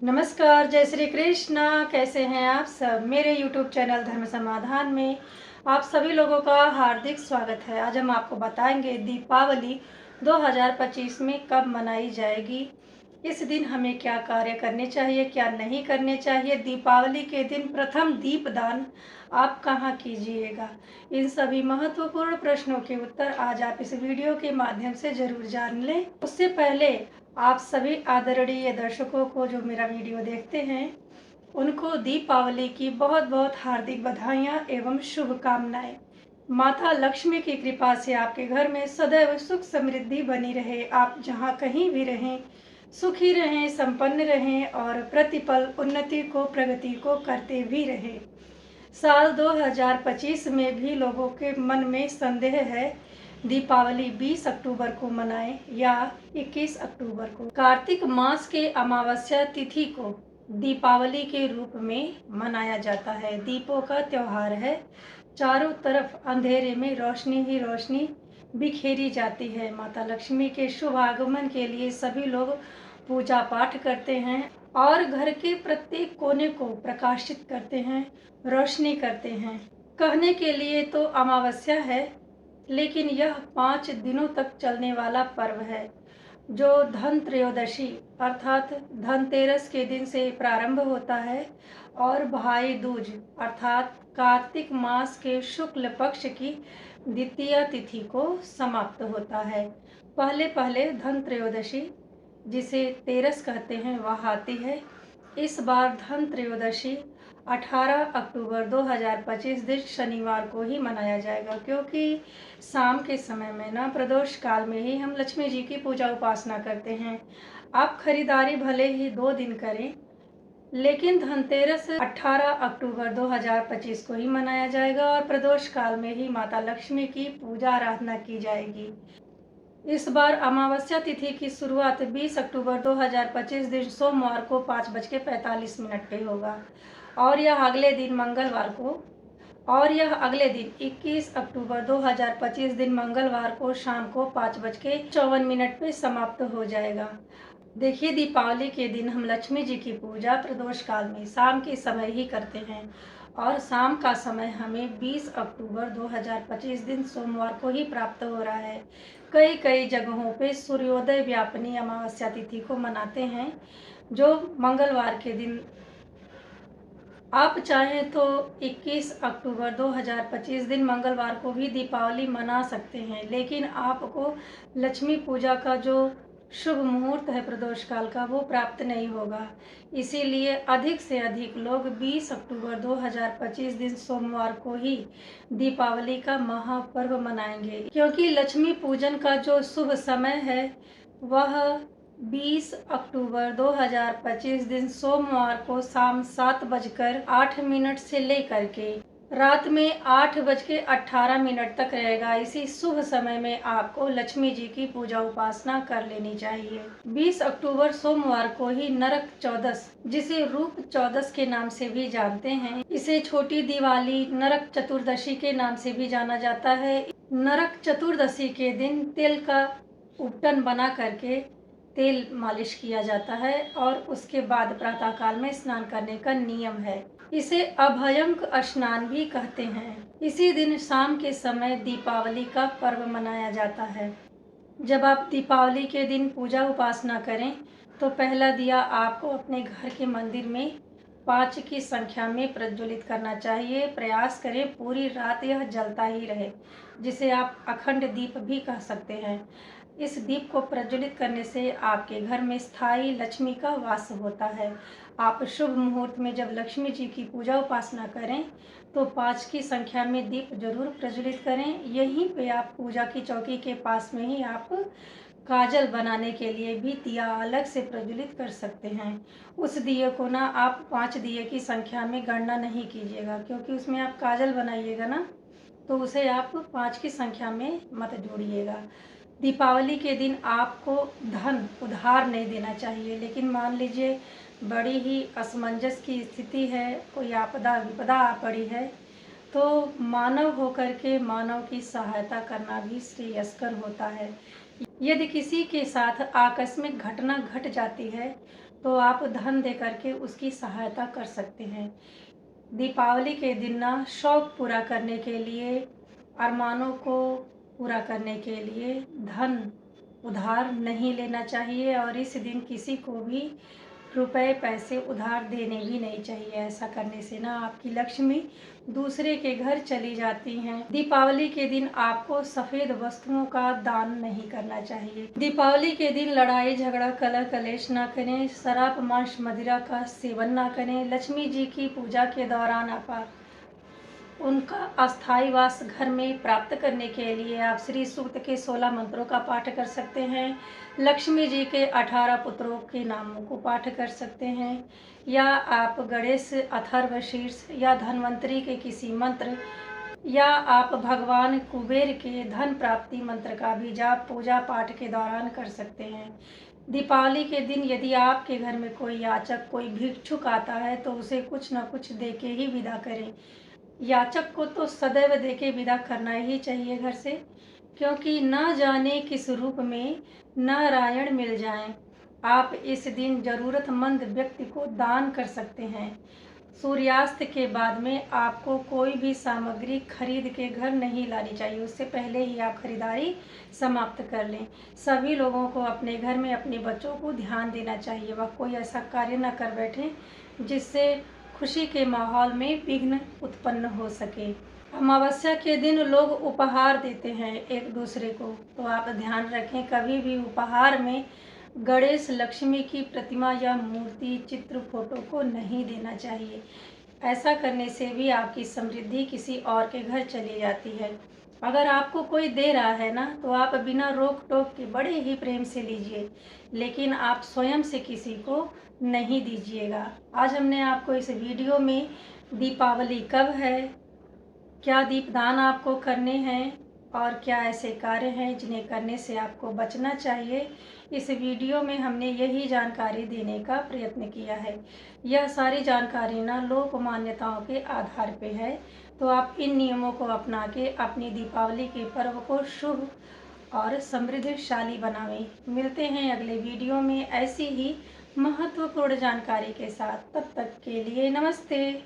नमस्कार, जय श्री कृष्ण। कैसे हैं आप सब? मेरे YouTube चैनल धर्म समाधान में आप सभी लोगों का हार्दिक स्वागत है। आज हम आपको बताएंगे दीपावली 2025 में कब मनाई जाएगी। इस दिन हमें क्या कार्य करने चाहिए, क्या नहीं करने चाहिए। दीपावली के दिन प्रथम दीपदान आप कहाँ कीजिएगा। इन सभी महत्वपूर्ण प्रश्नों के उत्तर आज आप इस वीडियो के माध्यम से जरूर जान लें। उससे पहले आप सभी आदरणीय दर्शकों को जो मेरा वीडियो देखते हैं उनको दीपावली की बहुत बहुत हार्दिक बधाइयाँ एवं शुभकामनाएं। माता लक्ष्मी की कृपा से आपके घर में सदैव सुख समृद्धि बनी रहे। आप जहाँ कहीं भी रहें सुखी रहें, संपन्न रहें और प्रतिपल उन्नति को, प्रगति को करते भी रहें। साल 2025 में भी लोगों के मन में संदेह है दीपावली 20 अक्टूबर को मनाएं या 21 अक्टूबर को। कार्तिक मास के अमावस्या तिथि को दीपावली के रूप में मनाया जाता है। दीपों का त्योहार है। चारों तरफ अंधेरे में रोशनी ही रोशनी बिखेरी जाती है। माता लक्ष्मी के शुभ आगमन के लिए सभी लोग पूजा पाठ करते हैं और घर के प्रत्येक कोने को प्रकाशित करते हैं, रोशनी करते हैं। कहने के लिए तो अमावस्या है, लेकिन यह 5 दिनों तक चलने वाला पर्व है जो धन त्रयोदशी अर्थात धनतेरस के दिन से प्रारंभ होता है और भाई दूज अर्थात कार्तिक मास के शुक्ल पक्ष की द्वितीय तिथि को समाप्त होता है। पहले पहले धन त्रयोदशी, जिसे तेरस कहते हैं, वह आती है। इस बार धन त्रयोदशी 18 अक्टूबर 2025 दिन शनिवार को ही मनाया जाएगा, क्योंकि शाम के समय में ना प्रदोष काल में ही हम लक्ष्मी जी की पूजा उपासना करते हैं। आप खरीदारी भले ही 2 दिन करें, लेकिन धनतेरस 18 अक्टूबर 2025 को ही मनाया जाएगा और प्रदोष काल में ही माता लक्ष्मी की पूजा आराधना की जाएगी। इस बार अमावस्या तिथि की शुरुआत 20 अक्टूबर 2025 दिन सोमवार को 5:45 पे होगा और यह अगले दिन मंगलवार को 21 अक्टूबर 2025 दिन मंगलवार को शाम को 5:54 पे समाप्त हो जाएगा। देखिए, दीपावली के दिन हम लक्ष्मी जी की पूजा प्रदोष काल में शाम के समय ही करते हैं और शाम का समय हमें 20 अक्टूबर 2025 दिन सोमवार को ही प्राप्त हो रहा है। कई कई जगहों पे सूर्योदय व्यापिनी अमावस्या तिथि को मनाते हैं, जो मंगलवार के दिन। आप चाहें तो 21 अक्टूबर 2025 दिन मंगलवार को भी दीपावली मना सकते हैं, लेकिन आपको लक्ष्मी पूजा का जो शुभ मुहूर्त है प्रदोष काल का, वो प्राप्त नहीं होगा। इसीलिए अधिक से अधिक लोग 20 अक्टूबर 2025 दिन सोमवार को ही दीपावली का महापर्व मनाएंगे, क्योंकि लक्ष्मी पूजन का जो शुभ समय है वह 20 अक्टूबर 2025 दिन सोमवार को शाम 7:08 से लेकर के रात में 8:18 तक रहेगा। इसी शुभ समय में आपको लक्ष्मी जी की पूजा उपासना कर लेनी चाहिए। 20 अक्टूबर सोमवार को ही नरक चौदस, जिसे रूप चौदस के नाम से भी जानते हैं, इसे छोटी दिवाली, नरक चतुर्दशी के नाम से भी जाना जाता है। नरक चतुर्दशी के दिन तिल का उपटन बना करके तेल मालिश किया जाता है और उसके बाद प्रातःकाल में स्नान करने का नियम है। इसे अभयंक स्नान भी कहते हैं। इसी दिन शाम के समय दीपावली का पर्व मनाया जाता है। जब आप दीपावली के दिन पूजा उपासना करें तो पहला दिया आपको अपने घर के मंदिर में 5 की संख्या में प्रज्वलित करना चाहिए। प्रयास करें पूरी रात यह जलता ही रहे, जिसे आप अखंड दीप भी कह सकते हैं। इस दीप को प्रज्वलित करने से आपके घर में स्थायी लक्ष्मी का वास होता है। आप शुभ मुहूर्त में जब लक्ष्मी जी की पूजा उपासना करें तो 5 की संख्या में दीप जरूर प्रज्वलित करें। यहीं पे आप पूजा की चौकी के पास में ही आप काजल बनाने के लिए भी दिया अलग से प्रज्वलित कर सकते हैं। उस दिए को ना आप 5 दिए की संख्या में गणना नहीं कीजिएगा, क्योंकि उसमें आप काजल बनाइएगा ना, तो उसे आप 5 की संख्या में मत जोड़िएगा। दीपावली के दिन आपको धन उधार नहीं देना चाहिए, लेकिन मान लीजिए बड़ी ही असमंजस की स्थिति है, कोई आपदा विपदा आ पड़ी है, तो मानव होकर के मानव की सहायता करना भी श्रेयस्कर होता है। यदि किसी के साथ आकस्मिक घटना घट जाती है तो आप धन दे करके उसकी सहायता कर सकते हैं। दीपावली के दिन ना शौक पूरा करने के लिए, अरमानों को पूरा करने के लिए धन उधार नहीं लेना चाहिए और इस दिन किसी को भी रुपए पैसे उधार देने भी नहीं चाहिए। ऐसा करने से ना आपकी लक्ष्मी दूसरे के घर चली जाती हैं। दीपावली के दिन आपको सफ़ेद वस्तुओं का दान नहीं करना चाहिए। दीपावली के दिन लड़ाई झगड़ा कलह कलेश ना करें, शराब मांस मदिरा का सेवन ना करें। लक्ष्मी जी की पूजा के दौरान आप उनका अस्थायी वास घर में प्राप्त करने के लिए आप श्री सूक्त के 16 मंत्रों का पाठ कर सकते हैं। लक्ष्मी जी के 18 पुत्रों के नामों को पाठ कर सकते हैं, या आप गणेश अथर्वशीर्ष या धन्वंतरी के किसी मंत्र, या आप भगवान कुबेर के धन प्राप्ति मंत्र का भी जाप पूजा पाठ के दौरान कर सकते हैं। दीपावली के दिन यदि आपके घर में कोई याचक, कोई भिक्षुक आता है तो उसे कुछ न कुछ दे के ही विदा करें। याचक को तो सदैव देके विदा करना ही चाहिए घर से, क्योंकि न जाने किस रूप में नारायण मिल जाएं। आप इस दिन जरूरतमंद व्यक्ति को दान कर सकते हैं। सूर्यास्त के बाद में आपको कोई भी सामग्री खरीद के घर नहीं लानी चाहिए, उससे पहले ही आप खरीदारी समाप्त कर लें। सभी लोगों को अपने घर में अपने बच्चों को ध्यान देना चाहिए, वह कोई ऐसा कार्य न कर बैठें जिससे खुशी के माहौल में विघ्न उत्पन्न हो सके। अमावस्या के दिन लोग उपहार देते हैं एक दूसरे को, तो आप ध्यान रखें कभी भी उपहार में गणेश लक्ष्मी की प्रतिमा या मूर्ति, चित्र, फोटो को नहीं देना चाहिए। ऐसा करने से भी आपकी समृद्धि किसी और के घर चली जाती है। अगर आपको कोई दे रहा है ना, तो आप बिना रोक टोक के बड़े ही प्रेम से लीजिए, लेकिन आप स्वयं से किसी को नहीं दीजिएगा। आज हमने आपको इस वीडियो में दीपावली कब है, क्या दीपदान आपको करने हैं और क्या ऐसे कार्य हैं जिन्हें करने से आपको बचना चाहिए, इस वीडियो में हमने यही जानकारी देने का प्रयत्न किया है। यह सारी जानकारी ना लोक मान्यताओं के आधार पे है, तो आप इन नियमों को अपना के अपनी दीपावली के पर्व को शुभ और समृद्धशाली बनावें। मिलते हैं अगले वीडियो में ऐसी ही महत्वपूर्ण जानकारी के साथ। तब तक के लिए नमस्ते।